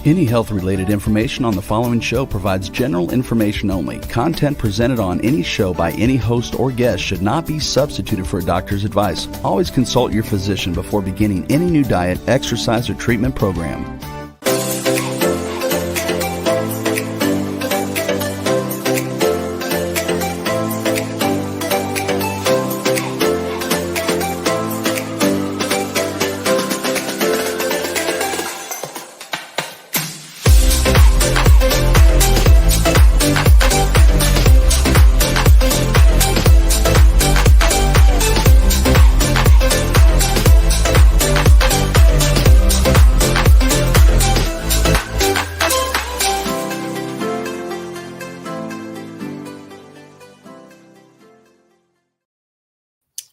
Any health-related information on the following show provides general information only. Content presented on any show by any host or guest should not be substituted for a doctor's advice. Always consult your physician before beginning any new diet, exercise, or treatment program.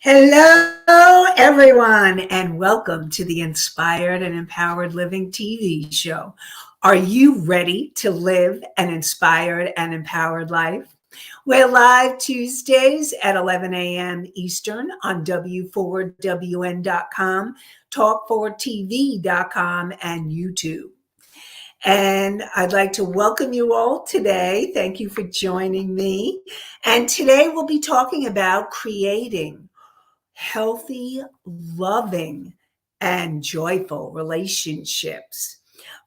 Hello, everyone, and welcome to the Inspired and Empowered Living TV show. Are you ready to live an inspired and empowered life? We're live Tuesdays at 11 a.m. Eastern on W4WN.com, Talk4TV.com, and YouTube. And I'd like to welcome you all today. Thank you for joining me. And today we'll be talking about creating healthy, loving, and joyful relationships.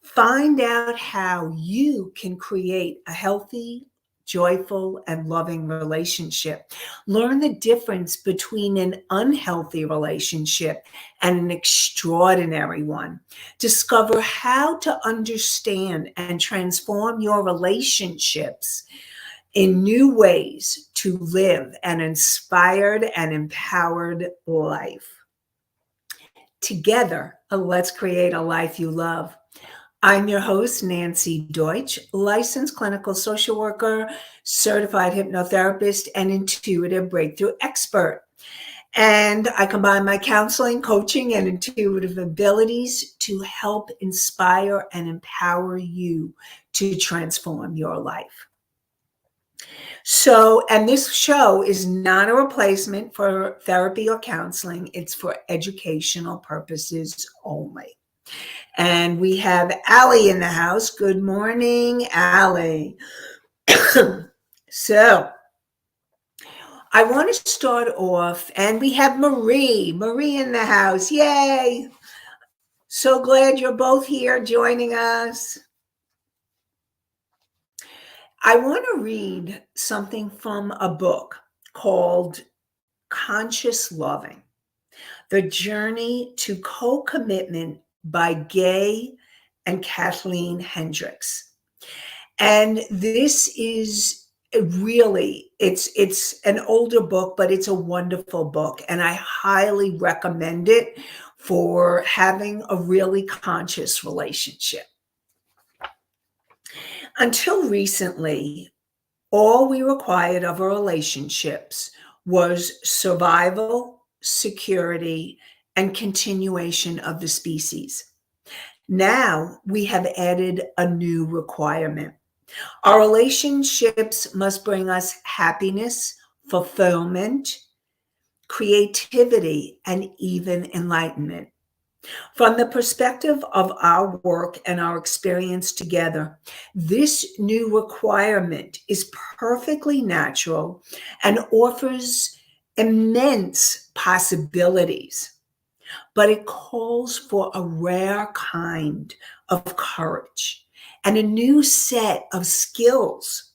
Find out how you can create a healthy, joyful, and loving relationship. Learn the difference between an unhealthy relationship and an extraordinary one. Discover how to understand and transform your relationships in new ways to live an inspired and empowered life. Together, let's create a life you love. I'm your host, Nanci Deutsch, licensed clinical social worker, certified hypnotherapist, and intuitive breakthrough expert. And I combine my counseling, coaching, and intuitive abilities to help inspire and empower you to transform your life. So, and this show is not a replacement for therapy or counseling. It's for educational purposes only. And we have Allie in the house. Good morning, Allie. So, I want to start off, and we have Marie in the house. Yay. So glad you're both here joining us. I want to read something from a book called Conscious Loving, The Journey to Co-Commitment by Gay and Kathleen Hendricks. And this is really, it's an older book, but it's a wonderful book. And I highly recommend it for having a really conscious relationship. Until recently, all we required of our relationships was survival, security, and continuation of the species. Now we have added a new requirement. Our relationships must bring us happiness, fulfillment, creativity, and even enlightenment. From the perspective of our work and our experience together, this new requirement is perfectly natural and offers immense possibilities, but it calls for a rare kind of courage and a new set of skills.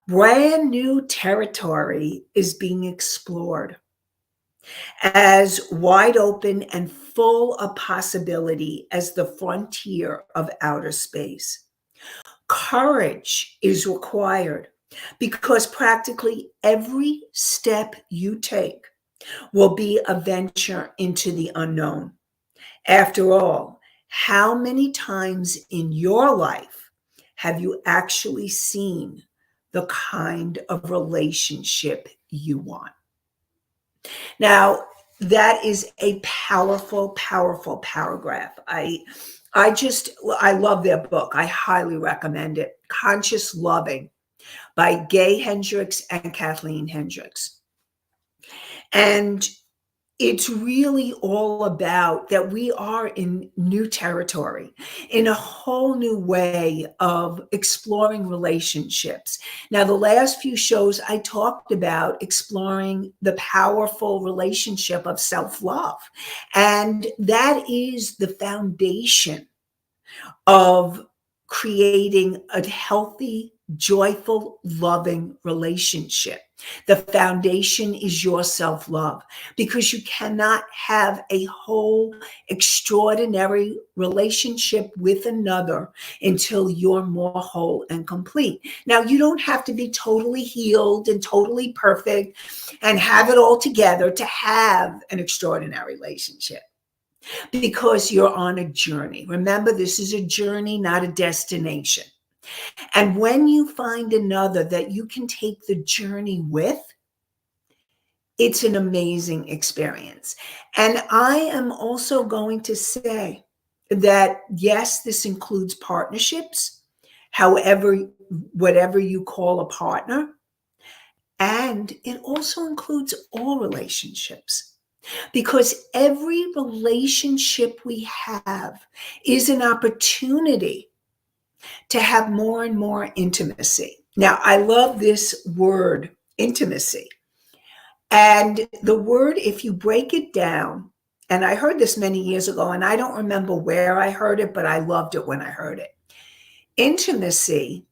Brand new territory is being explored as wide open and full of possibility as the frontier of outer space. Courage is required because practically every step you take will be a venture into the unknown. After all, how many times in your life have you actually seen the kind of relationship you want? Now, that is a powerful, powerful paragraph. I love their book. I highly recommend it. Conscious Loving by Gay Hendricks and Kathleen Hendricks. And it's really all about that we are in new territory, in a whole new way of exploring relationships. Now, the last few shows I talked about exploring the powerful relationship of self-love. And that is the foundation of creating a healthy, joyful, loving relationship. The foundation is your self love, because you cannot have a whole, extraordinary relationship with another until you're more whole and complete. Now, you don't have to be totally healed and totally perfect and have it all together to have an extraordinary relationship, because you're on a journey. Remember, this is a journey, not a destination. And when you find another that you can take the journey with, it's an amazing experience. And I am also going to say that, yes, this includes partnerships, however, whatever you call a partner. And it also includes all relationships, because every relationship we have is an opportunity to have more and more intimacy. Now, I love this word, intimacy. And the word, if you break it down, and I heard this many years ago, and I don't remember where I heard it, but I loved it when I heard it. Intimacy,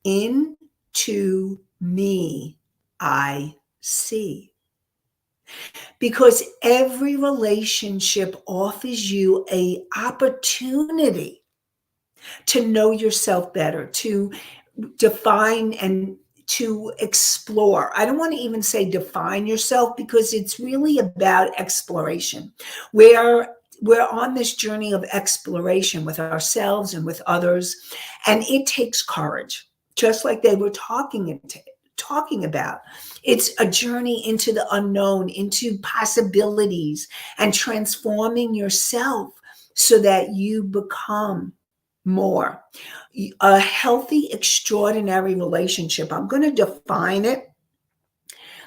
into me, I see. Because every relationship offers you a opportunity to know yourself better, to define and to explore. I don't want to even say define yourself, because it's really about exploration. We're on this journey of exploration with ourselves and with others, and it takes courage, just like they were talking about. It's a journey into the unknown, into possibilities, and transforming yourself so that you become more. A healthy, extraordinary relationship. I'm going to define it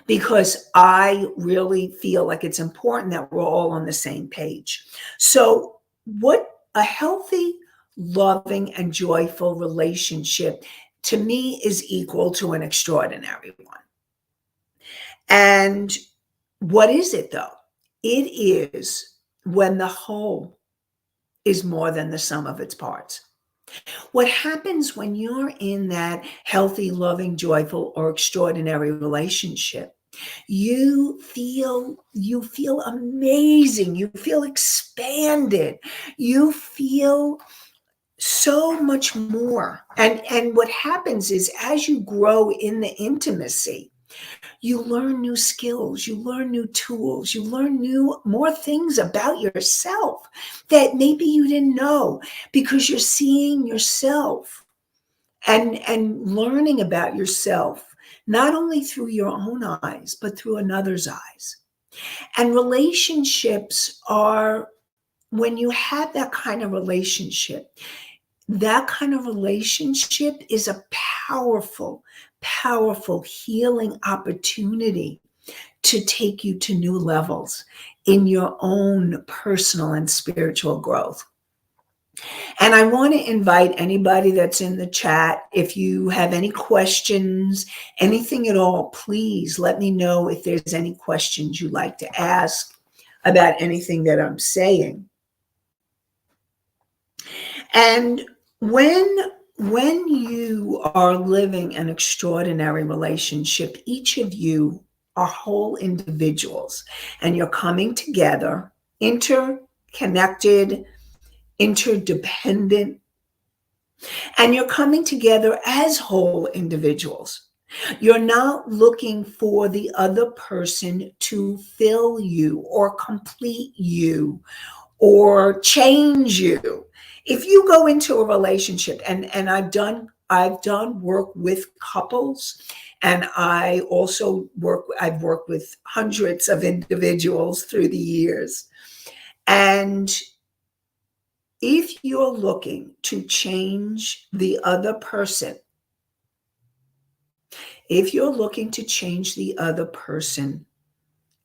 because I really feel like it's important that we're all on the same page. So, what a healthy, loving, and joyful relationship to me is equal to an extraordinary one. And what is it though? It is when the whole is more than the sum of its parts. What happens when you're in that healthy, loving, joyful, or extraordinary relationship? You feel amazing. You feel expanded. You feel so much more. And what happens is, as you grow in the intimacy, you learn new skills, you learn new tools, you learn more things about yourself that maybe you didn't know, because you're seeing yourself and learning about yourself, not only through your own eyes, but through another's eyes. And relationships are, when you have that kind of relationship is a powerful, powerful healing opportunity to take you to new levels in your own personal and spiritual growth. And I want to invite anybody that's in the chat, if you have any questions, anything at all, please let me know if there's any questions you'd like to ask about anything that I'm saying. And when you are living an extraordinary relationship, each of you are whole individuals, and you're coming together, interconnected, interdependent, and you're coming together as whole individuals. You're not looking for the other person to fill you or complete you or change you. If you go into a relationship, and I've done work with couples, and I've worked with hundreds of individuals through the years. And if you're looking to change the other person,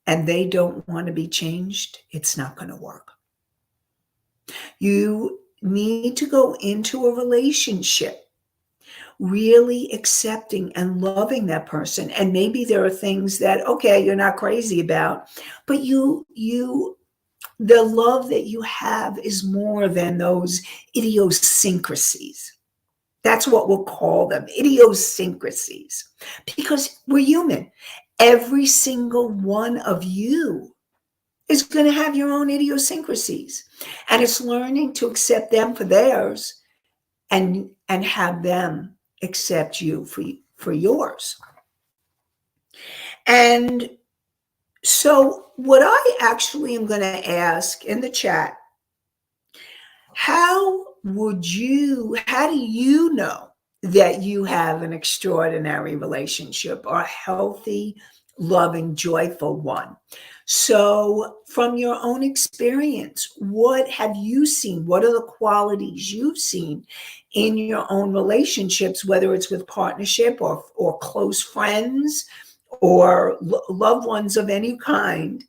and they don't want to be changed, it's not going to work. You need to go into a relationship really accepting and loving that person. And maybe there are things that, okay, you're not crazy about, but the love that you have is more than those idiosyncrasies. That's what we'll call them, idiosyncrasies, because we're human. Every single one of you is going to have your own idiosyncrasies. And it's learning to accept them for theirs and have them accept you for yours. And so what I actually am going to ask in the chat, how do you know that you have an extraordinary relationship or a healthy, loving, joyful one? So from your own experience, what have you seen? What are the qualities you've seen in your own relationships, whether it's with partnership or close friends or loved ones of any kind?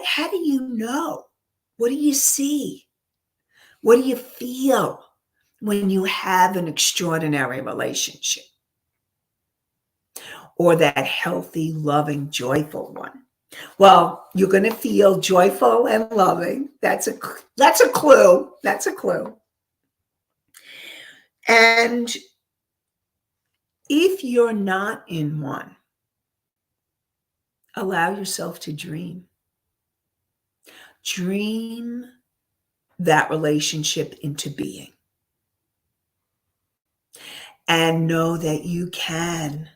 How do you know? What do you see? What do you feel when you have an extraordinary relationship or that healthy, loving, joyful one? Well, you're going to feel joyful and loving. That's a clue. That's a clue. And if you're not in one, allow yourself to dream. Dream that relationship into being. And know that you can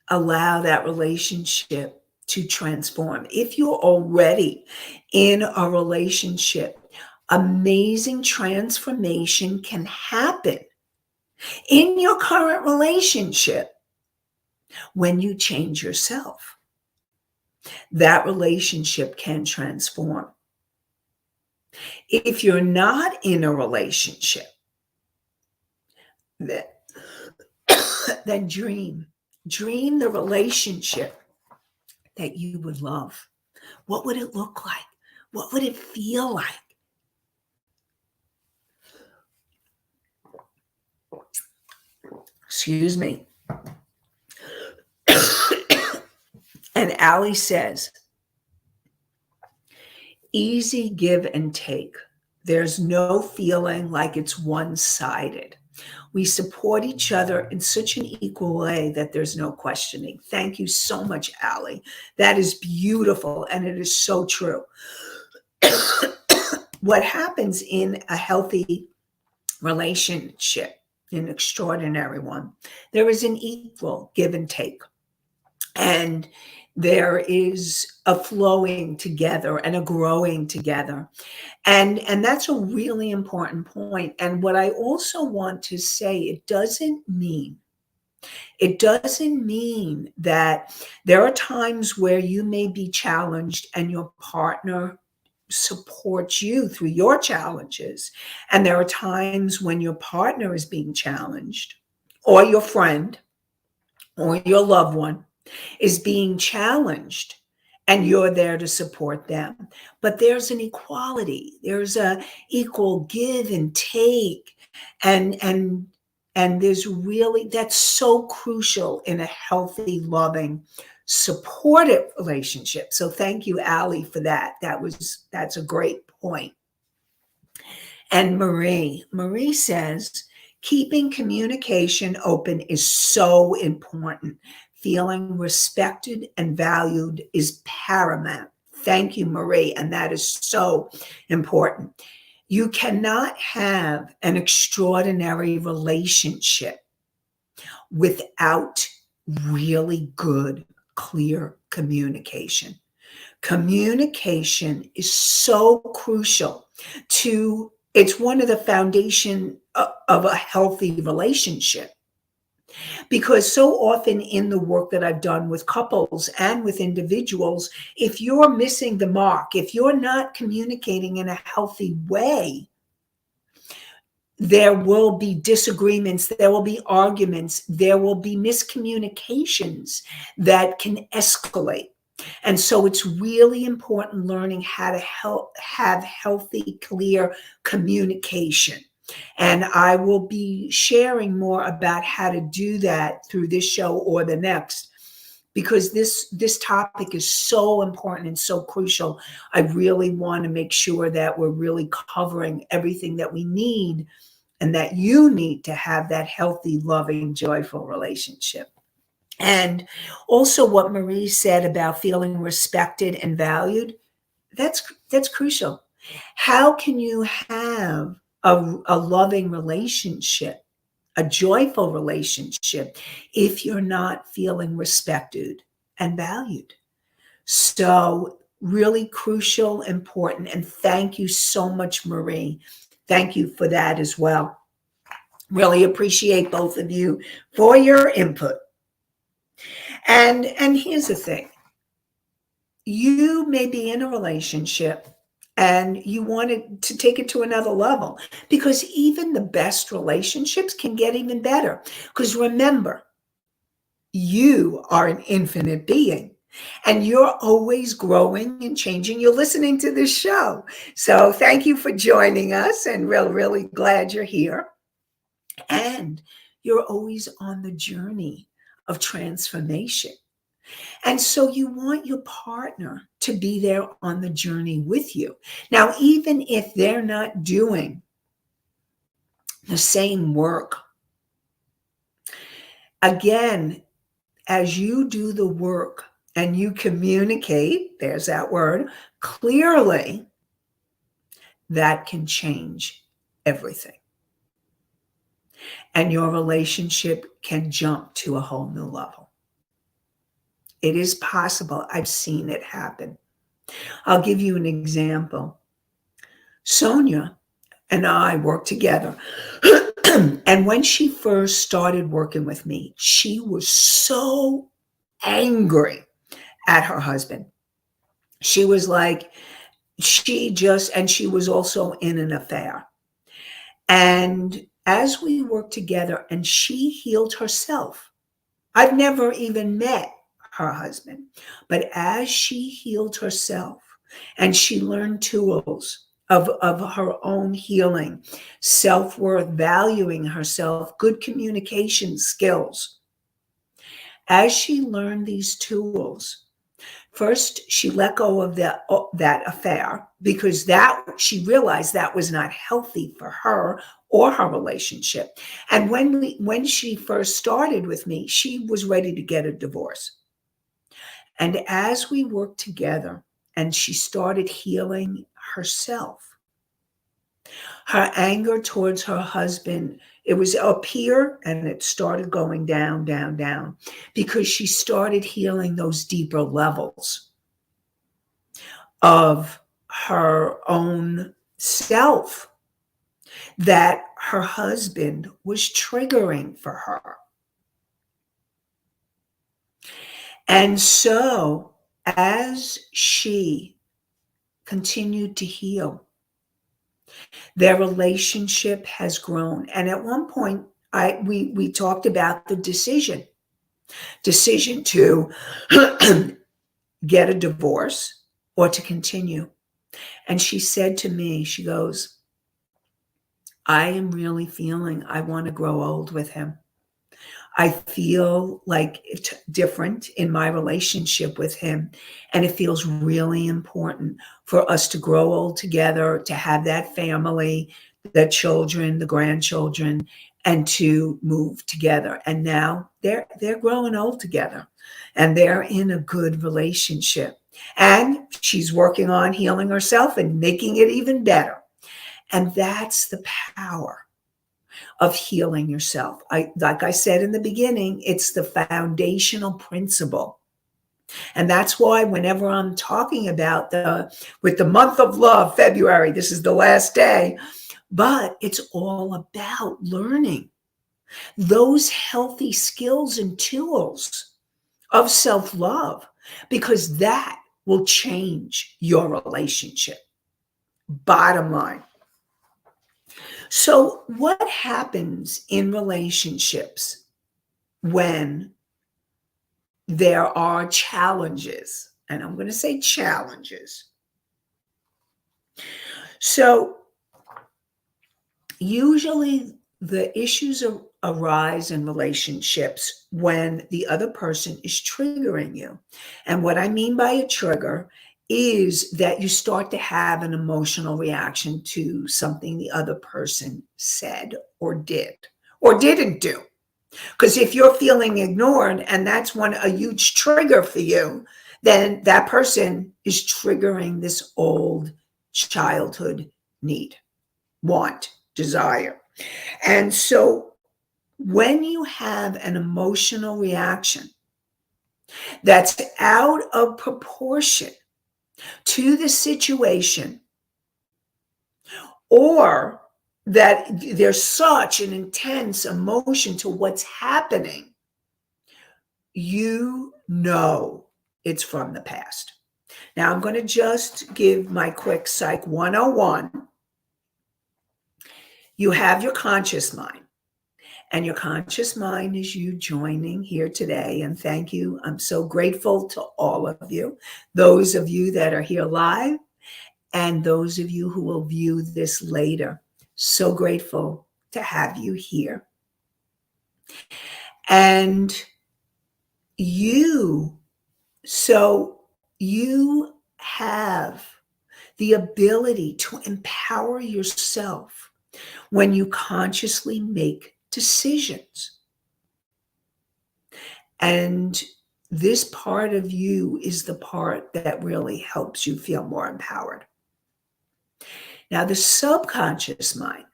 allow that relationship to transform. If you're already in a relationship, amazing transformation can happen in your current relationship when you change yourself. That relationship can transform. If you're not in a relationship, then dream the relationship that you would love. What would it look like? What would it feel like? Excuse me. And Allie says, easy give and take. There's no feeling like it's one-sided. We support each other in such an equal way that there's no questioning. Thank you so much, Allie. That is beautiful, and it is so true. What happens in a healthy relationship, an extraordinary one, there is an equal give and take. And there is a flowing together and a growing together. And that's a really important point. And what I also want to say, it doesn't mean that there are times where you may be challenged and your partner supports you through your challenges. And there are times when your partner is being challenged, or your friend or your loved one is being challenged, and you're there to support them. But there's an equality. There's a equal give and take. And there's really, that's so crucial in a healthy, loving, supportive relationship. So thank you, Allie, for that. That's a great point. And Marie says, keeping communication open is so important. Feeling respected and valued is paramount. Thank you, Marie. And that is so important. You cannot have an extraordinary relationship without really good, clear communication. Communication is so crucial it's one of the foundation of a healthy relationship. Because so often in the work that I've done with couples and with individuals, if you're missing the mark, if you're not communicating in a healthy way, there will be disagreements, there will be arguments, there will be miscommunications that can escalate. And so it's really important learning how to have healthy, clear communication. And I will be sharing more about how to do that through this show or the next, because this topic is so important and so crucial. I really want to make sure that we're really covering everything that we need and that you need to have that healthy, loving, joyful relationship. And also what Marie said about feeling respected and valued, that's crucial. How can you have a loving relationship, a joyful relationship, if you're not feeling respected and valued? So really crucial, important, and thank you so much, Marie. Thank you for that as well. Really appreciate both of you for your input. And here's the thing. You may be in a relationship and you wanted to take it to another level, because even the best relationships can get even better. Because remember, you are an infinite being and you're always growing and changing. You're listening to this show. So thank you for joining us, and we're really glad you're here. And you're always on the journey of transformation. And so you want your partner to be there on the journey with you. Now, even if they're not doing the same work, again, as you do the work and you communicate, there's that word, clearly, that can change everything. And your relationship can jump to a whole new level. It is possible. I've seen it happen. I'll give you an example. Sonia and I worked together. And when she first started working with me, she was so angry at her husband. She was like, and she was also in an affair. And as we worked together and she healed herself, I've never even met her husband, but as she healed herself and she learned tools of her own healing, self-worth, valuing herself, good communication skills. As she learned these tools, first she let go of that affair, because that she realized that was not healthy for her or her relationship. And when she first started with me, she was ready to get a divorce. And as we worked together and she started healing herself, her anger towards her husband, it was up here and it started going down, down, down, because she started healing those deeper levels of her own self that her husband was triggering for her. And so as she continued to heal, their relationship has grown. And at one point, we talked about the decision to get a divorce or to continue. And she said to me, she goes, I am really feeling I want to grow old with him. I feel like it's different in my relationship with him. And it feels really important for us to grow old together, to have that family, the children, the grandchildren, and to move together. And now they're growing old together and they're in a good relationship. And she's working on healing herself and making it even better. And that's the power of healing yourself. Like I said in the beginning, it's the foundational principle. And that's why whenever I'm talking about with the month of love, February, this is the last day, but it's all about learning those healthy skills and tools of self-love, because that will change your relationship. Bottom line. So what happens in relationships when there are challenges? and I'm going to say challenges. So usually the issues arise in relationships when the other person is triggering you. And what I mean by a trigger is that you start to have an emotional reaction to something the other person said or did or didn't do. Because if you're feeling ignored and that's a huge trigger for you, then that person is triggering this old childhood need, want, desire. And so when you have an emotional reaction that's out of proportion to the situation, or that there's such an intense emotion to what's happening, you know it's from the past. Now, I'm going to just give my quick Psych 101. You have your conscious mind, and your conscious mind is you joining here today. And thank you. I'm so grateful to all of you, those of you that are here live, and those of you who will view this later. So grateful to have you here. And you have the ability to empower yourself when you consciously make decisions. And this part of you is the part that really helps you feel more empowered. Now, the subconscious mind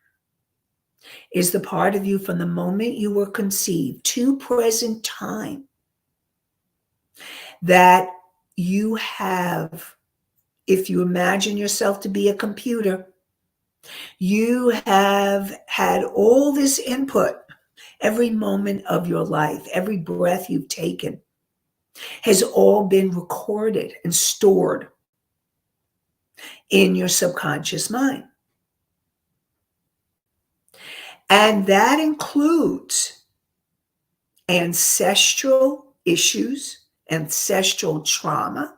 is the part of you from the moment you were conceived to present time that you have. If you imagine yourself to be a computer, you have had all this input. Every moment of your life, every breath you've taken has all been recorded and stored in your subconscious mind. And that includes ancestral issues, ancestral trauma,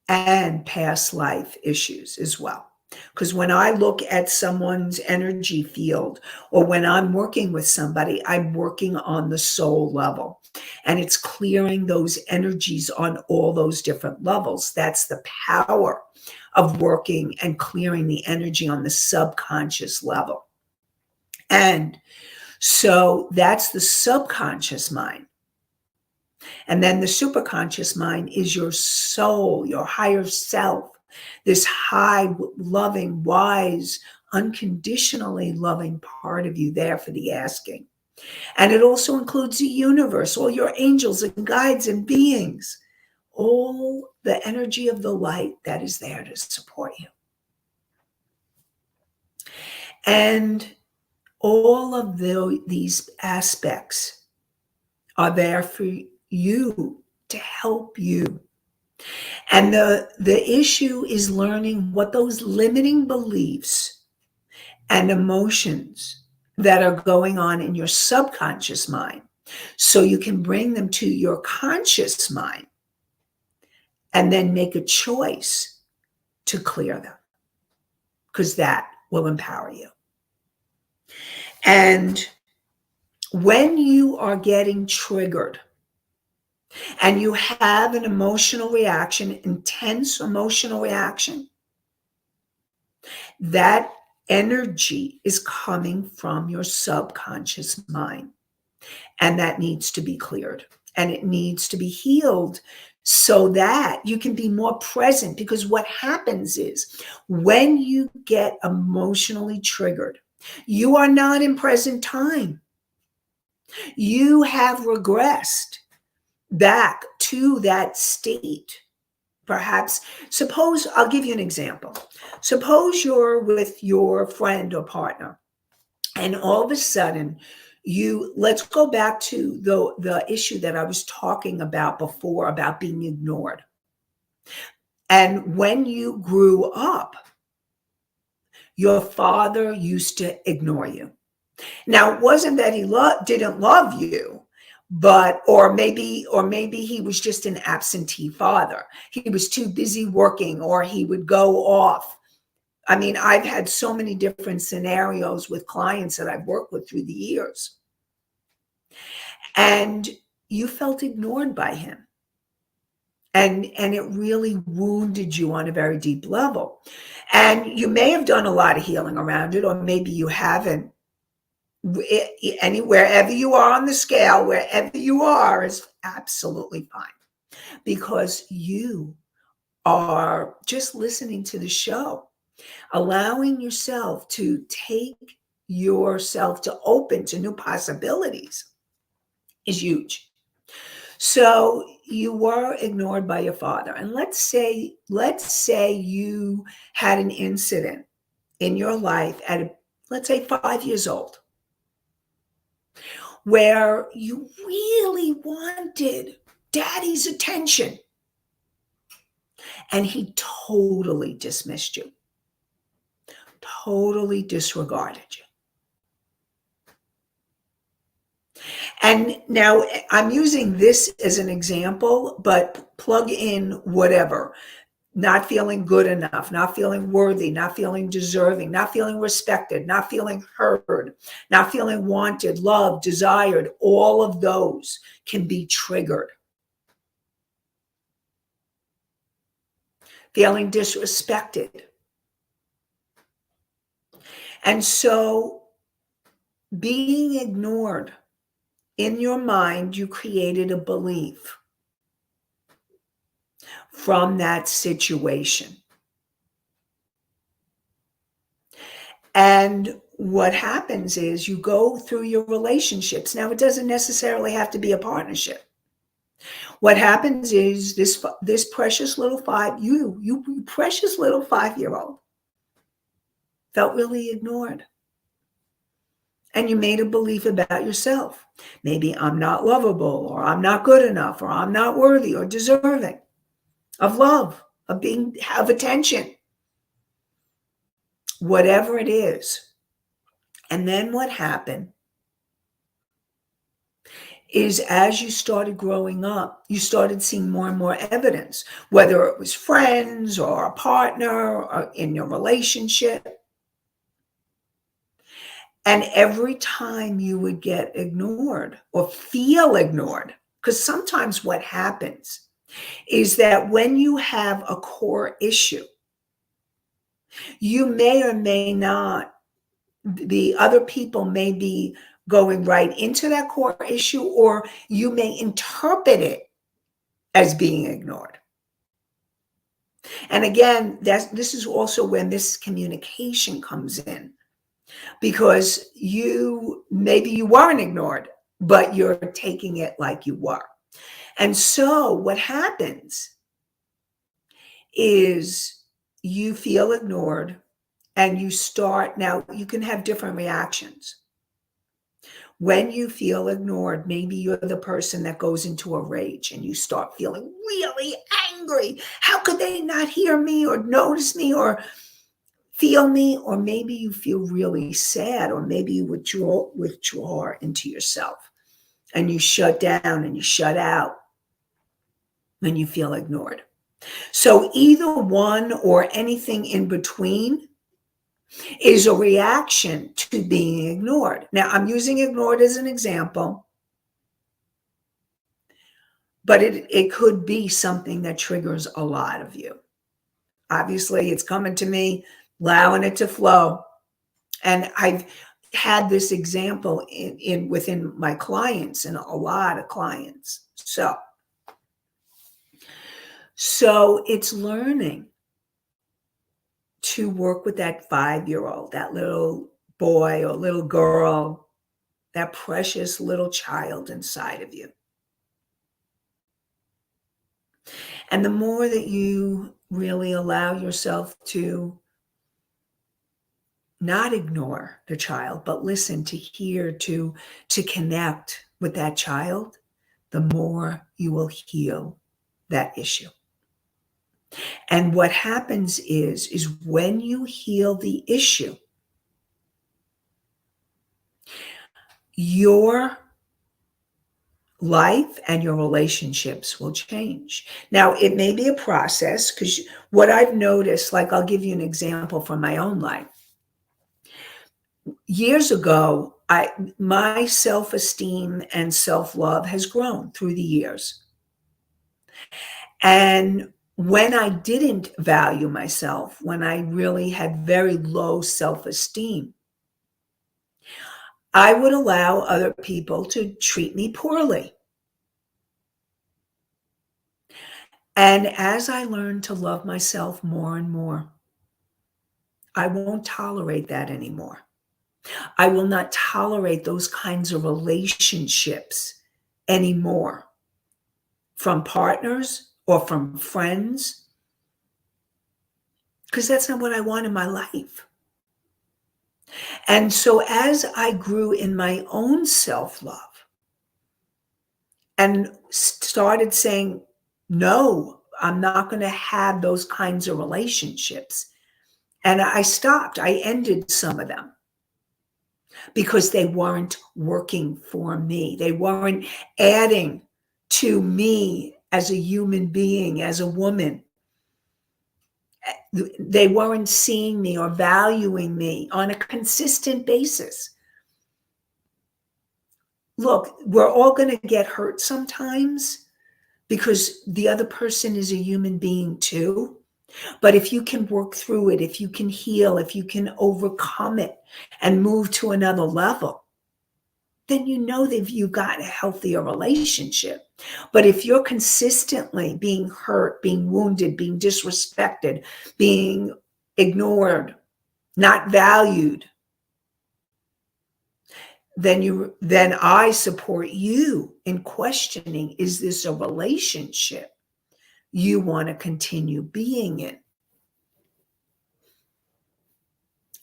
and past life issues as well. Because when I look at someone's energy field, or when I'm working with somebody, I'm working on the soul level. And it's clearing those energies on all those different levels. That's the power of working and clearing the energy on the subconscious level. And so that's the subconscious mind. And then the superconscious mind is your soul, your higher self, this high, loving, wise, unconditionally loving part of you there for the asking. And it also includes the universe, all your angels and guides and beings, all the energy of the light that is there to support you. And all of these aspects are there for you to help you. And the issue is learning what those limiting beliefs and emotions that are going on in your subconscious mind, so you can bring them to your conscious mind and then make a choice to clear them, because that will empower you. And when you are getting triggered and you have an emotional reaction, intense emotional reaction, that energy is coming from your subconscious mind. And that needs to be cleared, and it needs to be healed so that you can be more present. Because what happens is when you get emotionally triggered, you are not in present time. You have regressed back to that state. Perhaps, suppose, I'll give you an example. Suppose you're with your friend or partner, and all of a sudden, let's go back to the issue that I was talking about before, about being ignored. And when you grew up, your father used to ignore you. Now, it wasn't that he didn't love you, But or maybe he was just an absentee father. He was too busy working, or he would go off. I mean, I've had so many different scenarios with clients that I've worked with through the years. And you felt ignored by him. And it really wounded you on a very deep level. And you may have done a lot of healing around it, or maybe you haven't. Wherever you are on the scale, wherever you are is absolutely fine, because you are just listening to the show, allowing yourself to take yourself to open to new possibilities is huge. So you were ignored by your father. And let's say you had an incident in your life at, let's say, 5 years old, where you really wanted daddy's attention and he totally dismissed you, totally disregarded you. And now I'm using this as an example, but plug in whatever. Not feeling good enough, not feeling worthy, not feeling deserving, not feeling respected, not feeling heard, not feeling wanted, loved, desired. All of those can be triggered. Feeling disrespected. And so being ignored, in your mind, you created a belief from that situation. And what happens is you go through your relationships. Now, it doesn't necessarily have to be a partnership. What happens is this precious little you precious little 5-year-old felt really ignored. And you made a belief about yourself. Maybe I'm not lovable, or I'm not good enough, or I'm not worthy or deserving of love, of attention, whatever it is. And then what happened is, as you started growing up, you started seeing more and more evidence, whether it was friends or a partner or in your relationship. And every time you would get ignored or feel ignored, because sometimes what happens is that when you have a core issue, you may or may not, the other people may be going right into that core issue, or you may interpret it as being ignored. And again, this is also when this communication comes in, because maybe you weren't ignored, but you're taking it like you were. And so what happens is you feel ignored, and now you can have different reactions. When you feel ignored, maybe you're the person that goes into a rage and you start feeling really angry. How could they not hear me or notice me or feel me? Or maybe you feel really sad, or maybe you withdraw into yourself and you shut down and you shut out when you feel ignored. So either one or anything in between is a reaction to being ignored. Now, I'm using ignored as an example, but it could be something that triggers a lot of you. Obviously, it's coming to me, allowing it to flow. And I've had this example within my clients and a lot of clients. So it's learning to work with that 5-year-old, that little boy or little girl, that precious little child inside of you. And the more that you really allow yourself to not ignore the child, but listen, to hear, to connect with that child, the more you will heal that issue. And what happens is when you heal the issue, your life and your relationships will change. Now, it may be a process, because what I've noticed, like I'll give you an example from my own life. Years ago, my self-esteem and self-love has grown through the years. And when I didn't value myself, when I really had very low self-esteem, I would allow other people to treat me poorly. And as I learned to love myself more and more, I won't tolerate that anymore. I will not tolerate those kinds of relationships anymore, from partners or from friends, because that's not what I want in my life. And so as I grew in my own self-love and started saying, no, I'm not going to have those kinds of relationships. And I stopped. I ended some of them because they weren't working for me. They weren't adding to me as a human being, as a woman. They weren't seeing me or valuing me on a consistent basis. Look, we're all going to get hurt sometimes because the other person is a human being too. But if you can work through it, if you can heal, if you can overcome it and move to another level, then you know that you've got a healthier relationship. But if you're consistently being hurt, being wounded, being disrespected, being ignored, not valued, then I support you in questioning, is this a relationship you want to continue being in?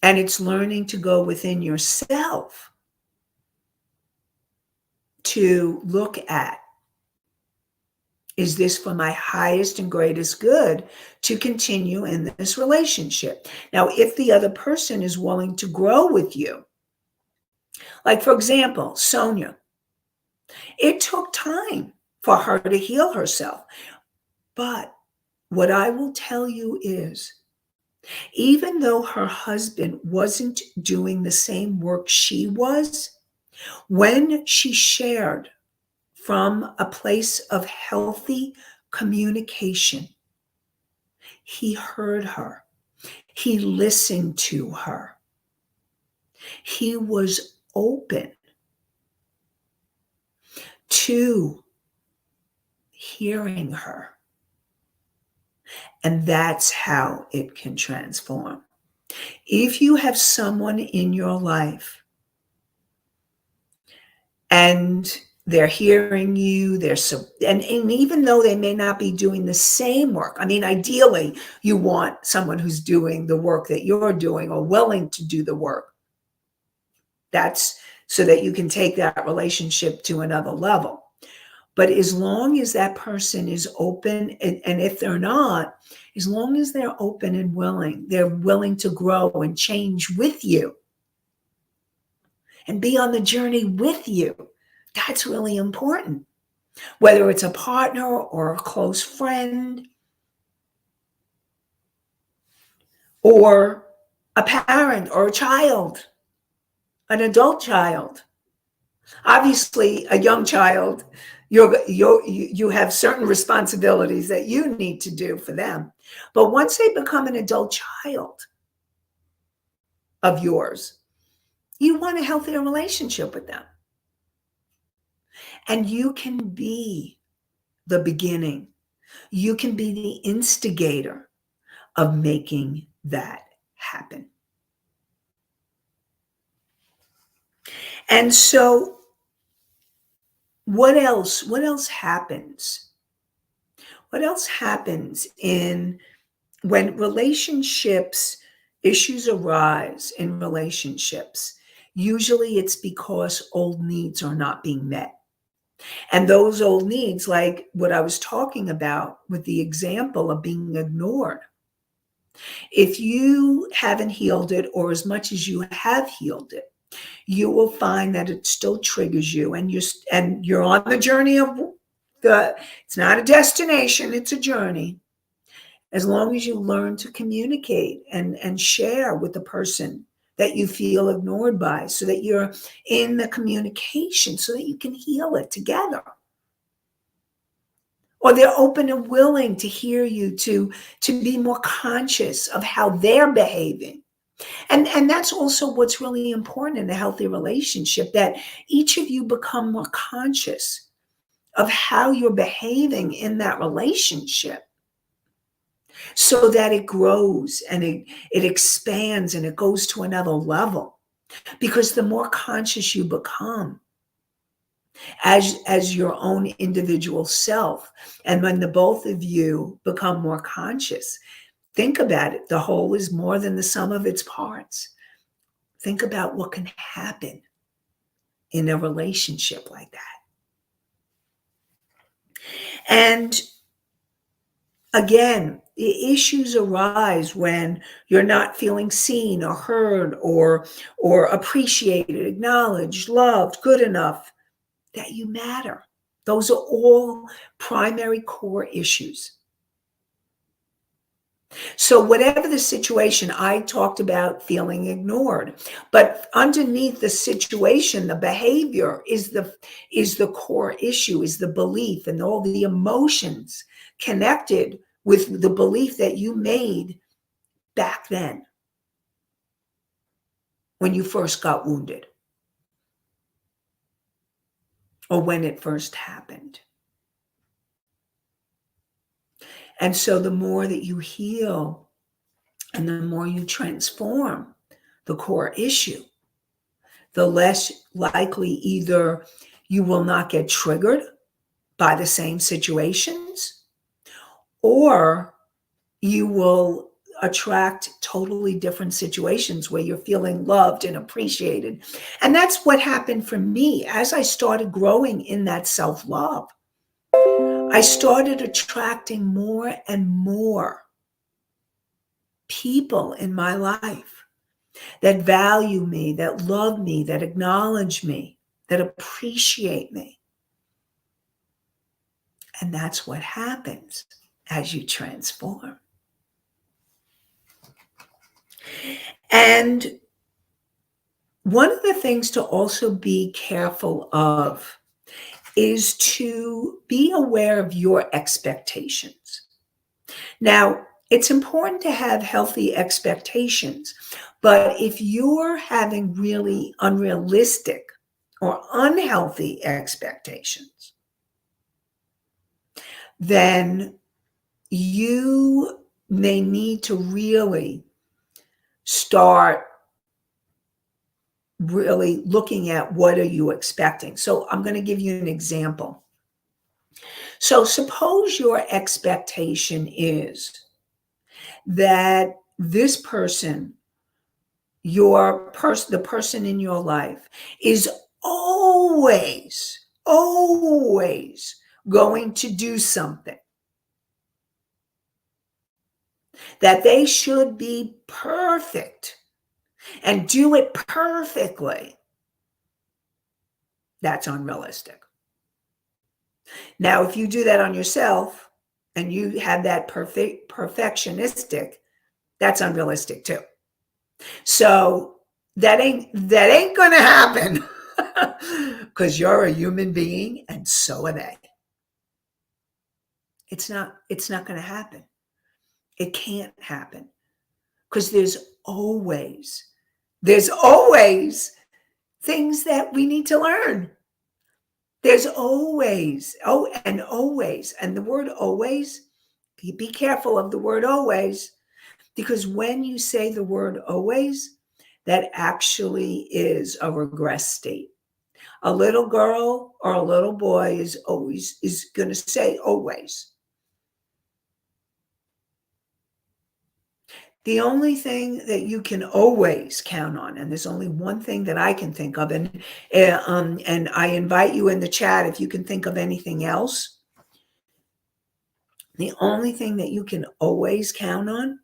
And it's learning to go within yourself to look at, is this for my highest and greatest good to continue in this relationship? Now, if the other person is willing to grow with you, like for example, Sonia, it took time for her to heal herself. But what I will tell you is, even though her husband wasn't doing the same work she was, when she shared from a place of healthy communication, he heard her. He listened to her. He was open to hearing her. And that's how it can transform. If you have someone in your life and they're hearing you, and even though they may not be doing the same work, I mean, ideally, you want someone who's doing the work that you're doing or willing to do the work. That's so that you can take that relationship to another level. But as long as that person is open, and if they're not, as long as they're open and willing, they're willing to grow and change with you and be on the journey with you, that's really important. Whether it's a partner or a close friend or a parent or a child, an adult child. Obviously, a young child, you have certain responsibilities that you need to do for them. But once they become an adult child of yours, you want a healthier relationship with them. And you can be the beginning. You can be the instigator of making that happen. And so what else happens? What else happens when issues arise in relationships? Usually it's because old needs are not being met. And those old needs, like what I was talking about with the example of being ignored, if you haven't healed it, or as much as you have healed it, you will find that it still triggers you, and you're on the journey of it's not a destination, it's a journey. As long as you learn to communicate and share with the person that you feel ignored by, so that you're in the communication so that you can heal it together. Or they're open and willing to hear you, to be more conscious of how they're behaving. And that's also what's really important in a healthy relationship, that each of you become more conscious of how you're behaving in that relationship, so that it grows and it expands and it goes to another level. Because the more conscious you become as your own individual self, and when the both of you become more conscious, think about it. The whole is more than the sum of its parts. Think about what can happen in a relationship like that. And again, issues arise when you're not feeling seen or heard or appreciated, acknowledged, loved, good enough, that you matter. Those are all primary core issues. So whatever the situation, I talked about feeling ignored, but underneath the situation, the behavior is the core issue, is the belief and all the emotions connected with the belief that you made back then when you first got wounded, or when it first happened. And so the more that you heal and the more you transform the core issue, the less likely either you will not get triggered by the same situations, or you will attract totally different situations where you're feeling loved and appreciated. And that's what happened for me. As I started growing in that self-love, I started attracting more and more people in my life that value me, that love me, that acknowledge me, that appreciate me. And that's what happens as you transform. And one of the things to also be careful of is to be aware of your expectations. Now, it's important to have healthy expectations, but if you're having really unrealistic or unhealthy expectations, then you may need to really start really looking at what are you expecting. So I'm going to give you an example. So suppose your expectation is that this person, the person in your life, is always going to do something, that they should be perfect and do it perfectly. That's unrealistic. Now, if you do that on yourself and you have that perfectionistic, that's unrealistic too. So that ain't going to happen, because you're a human being and so are they. It's not going to happen. It can't happen, because there's always things that we need to learn. There's always, and the word always, be careful of the word always, because when you say the word always, that actually is a regress state. A little girl or a little boy is going to say always. The only thing that you can always count on, and there's only one thing that I can think of, and I invite you in the chat if you can think of anything else. The only thing that you can always count on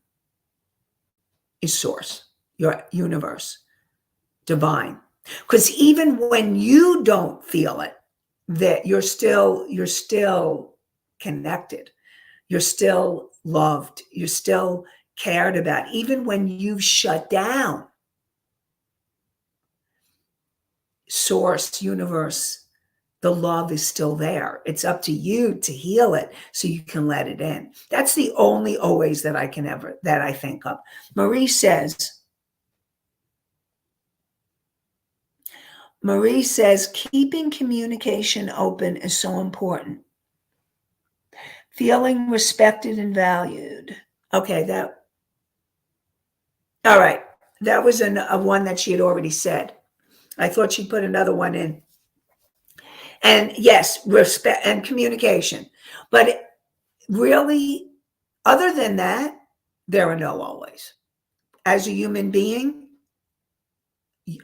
is source, your universe, divine. Because even when you don't feel it, that you're still connected. You're still loved. You're still cared about. Even when you've shut down, source, universe, the love is still there. It's up to you to heal it so you can let it in. That's the only always that I think of. Marie says, keeping communication open is so important. Feeling respected and valued. Okay, all right. That was a one that she had already said. I thought she put another one in. And yes, respect and communication. But really, other than that, there are no always. As a human being,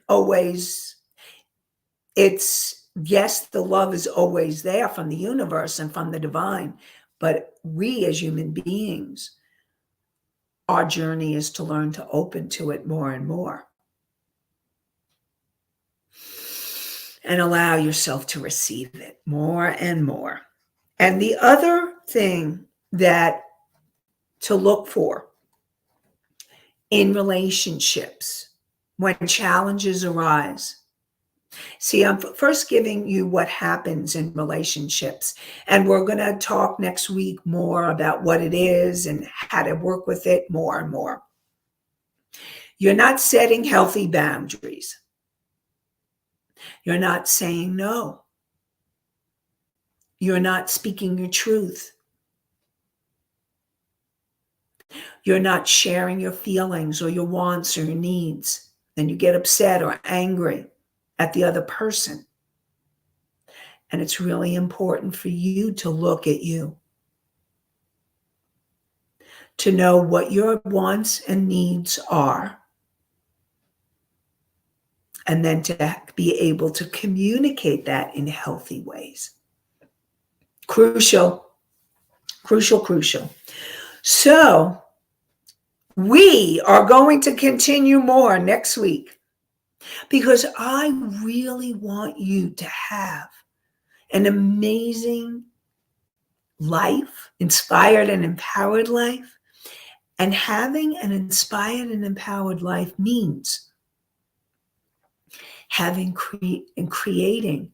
always, it's, yes, the love is always there from the universe and from the divine. But we as human beings, our journey is to learn to open to it more and more. And allow yourself to receive it more and more. And the other thing that to look for in relationships when challenges arise. See, I'm first giving you what happens in relationships, and we're going to talk next week more about what it is and how to work with it more and more. You're not setting healthy boundaries. You're not saying no. You're not speaking your truth. You're not sharing your feelings or your wants or your needs. Then you get upset or angry at the other person. And it's really important for you to look at you, to know what your wants and needs are, and then to be able to communicate that in healthy ways. Crucial, crucial, crucial. So we are going to continue more next week because I really want you to have an amazing life, inspired and empowered life. And having an inspired and empowered life means having and creating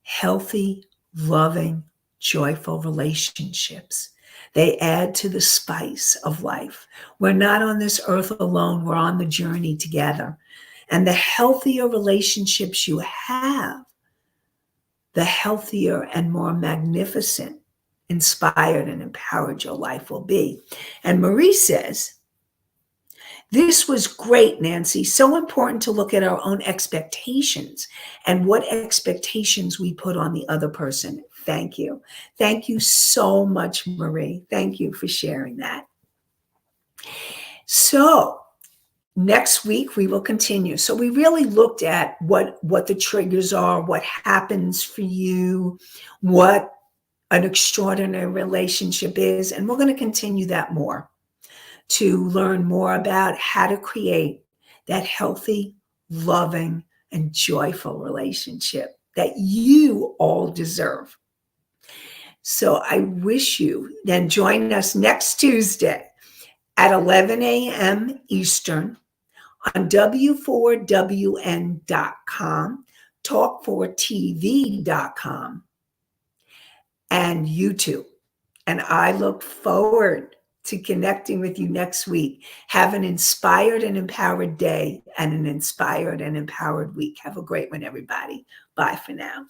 healthy, loving, joyful relationships. They add to the spice of life. We're not on this earth alone. We're on the journey together. And the healthier relationships you have, the healthier and more magnificent, inspired and empowered your life will be. And Marie says, this was great, Nanci. So important to look at our own expectations and what expectations we put on the other person. Thank you. Thank you so much, Marie. Thank you for sharing that. So next week, we will continue. So we really looked at what the triggers are, what happens for you, what an extraordinary relationship is. And we're going to continue that more to learn more about how to create that healthy, loving, and joyful relationship that you all deserve. So I wish you then join us next Tuesday at 11 a.m. Eastern on W4WN.com, Talk4TV.com, and YouTube. And I look forward to connecting with you next week. Have an inspired and empowered day and an inspired and empowered week. Have a great one, everybody. Bye for now.